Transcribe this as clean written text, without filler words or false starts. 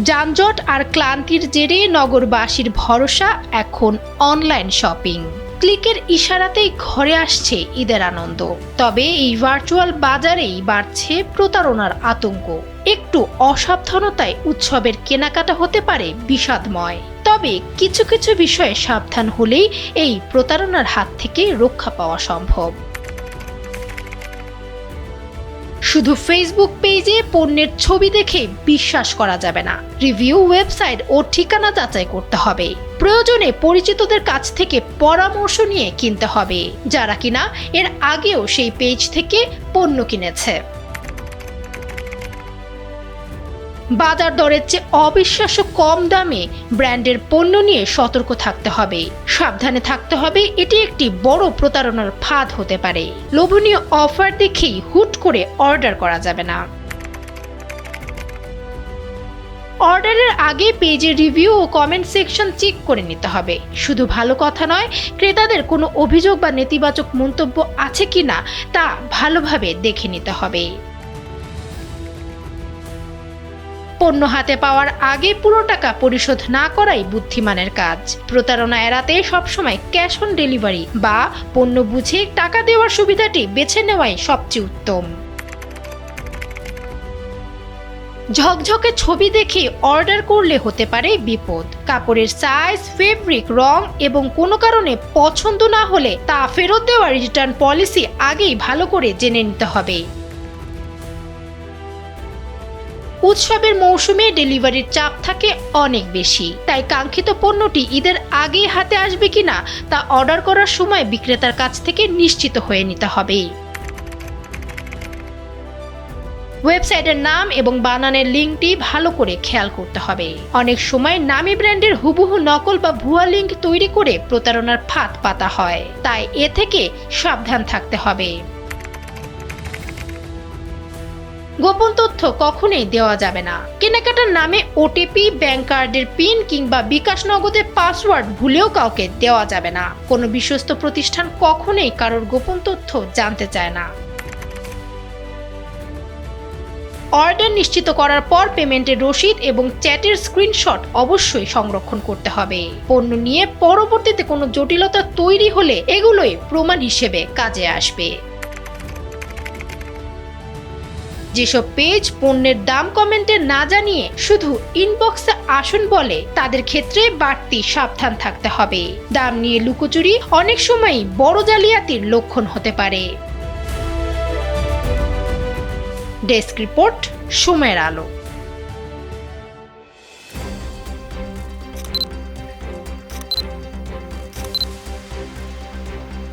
যানজট আর ক্লান্তির জেরে নগরবাসীর ভরসা এখন অনলাইন শপিং। ক্লিকের ইশারাতেই ঘরে আসছে ঈদের আনন্দ। তবে এই ভার্চুয়াল বাজারেই বাড়ছে প্রতারণার আতঙ্ক। একটু অসাবধানতায় উৎসবের কেনাকাটা হতে পারে বিষাদময়। তবে কিছু কিছু বিষয়ে সাবধান হলেই এই প্রতারণার হাত থেকে রক্ষা পাওয়া সম্ভব। শুধু ফেসবুক পেজে পণ্যের ছবি দেখে বিশ্বাস করা যাবে না। রিভিউ, ওয়েবসাইট ও ঠিকানা যাচাই করতে হবে। প্রয়োজনে পরিচিতদের কাছ থেকে পরামর্শ নিয়ে কিনতে হবে, যারা কিনা এর আগেও সেই পেজ থেকে পণ্য কিনেছে। বাজার দরের চেয়ে অবিশ্বাস্য কম দামে ব্র্যান্ডের পণ্য নিয়ে সতর্ক থাকতে হবে, সাবধানে থাকতে হবে। এটি একটি বড় প্রতারণার ফাঁদ হতে পারে। লোভনীয় অফার দেখেই হুট করে অর্ডার করা যাবে না। অর্ডারের আগে পেজের রিভিউ ও কমেন্ট সেকশন চেক করে নিতে হবে। শুধু ভালো কথা নয়, ক্রেতাদের কোনো অভিযোগ বা নেতিবাচক মন্তব্য আছে কিনা তা ভালোভাবে দেখে নিতে হবে। পণ্য হাতে পাওয়ার আগে পুরো টাকা পরিশোধ না করাই বুদ্ধিমানের কাজ। প্রতারণা এড়াতে সবসময় ক্যাশ অন ডেলিভারি বা পণ্য বুঝে টাকা দেওয়ার সুবিধাটি বেছে নেওয়াই সবচেয়ে উত্তম। ঝকঝকে ছবি দেখে অর্ডার করলে হতে পারে বিপদ। কাপড়ের সাইজ, ফেব্রিক, রং এবং কোনো কারণে পছন্দ না হলে তা ফেরত দেওয়ার রিটার্ন পলিসি আগেই ভালো করে জেনে নিতে হবে। উৎসবের মৌসুমে ডেলিভারির চাপ থাকে অনেক বেশি, তাই কাঙ্ক্ষিত পণ্যটি ঈদের আগে হাতে আসবে কিনা তা অর্ডার করার সময় বিক্রেতার কাছ থেকে নিশ্চিত হয়ে নিতে হবে। ওয়েবসাইটের নাম এবং বানানের লিঙ্কটি ভালো করে খেয়াল করতে হবে। অনেক সময় নামী ব্র্যান্ডের হুবহু নকল বা ভুয়া লিঙ্ক তৈরি করে প্রতারণার ফাঁদ পাতা হয়, তাই এ থেকে সাবধান থাকতে হবে। গোপন তথ্য কখনোই দেওয়া যাবে না। কেনাকাটার নামে ওটিপি, ব্যাংক কার্ডের পিন কিংবা বিকাশ নগদের পাসওয়ার্ড ভুলেও কাউকে দেওয়া যাবে না। কোনো বিশ্বস্ত প্রতিষ্ঠান কখনোই কারোর গোপন তথ্য জানতে চায় না। অর্ডার নিশ্চিত করার পর পেমেন্টের রসিদ এবং চ্যাটের স্ক্রিনশট অবশ্যই সংরক্ষণ করতে হবে। পণ্য নিয়ে পরবর্তীতে কোনো জটিলতা তৈরি হলে এগুলোই প্রমাণ হিসেবে কাজে আসবে। যেসব পেজ পণ্যের দাম কমেন্টে না জানিয়ে শুধু ইনবক্সে আসুন বলে, তাদের ক্ষেত্রে বাড়তি সাবধান থাকতে হবে। দাম নিয়ে লুকোচুরি অনেক সময়ই বড় জালিয়াতির লক্ষণ হতে পারে। ডেস্ক রিপোর্ট, সময়ের আলো।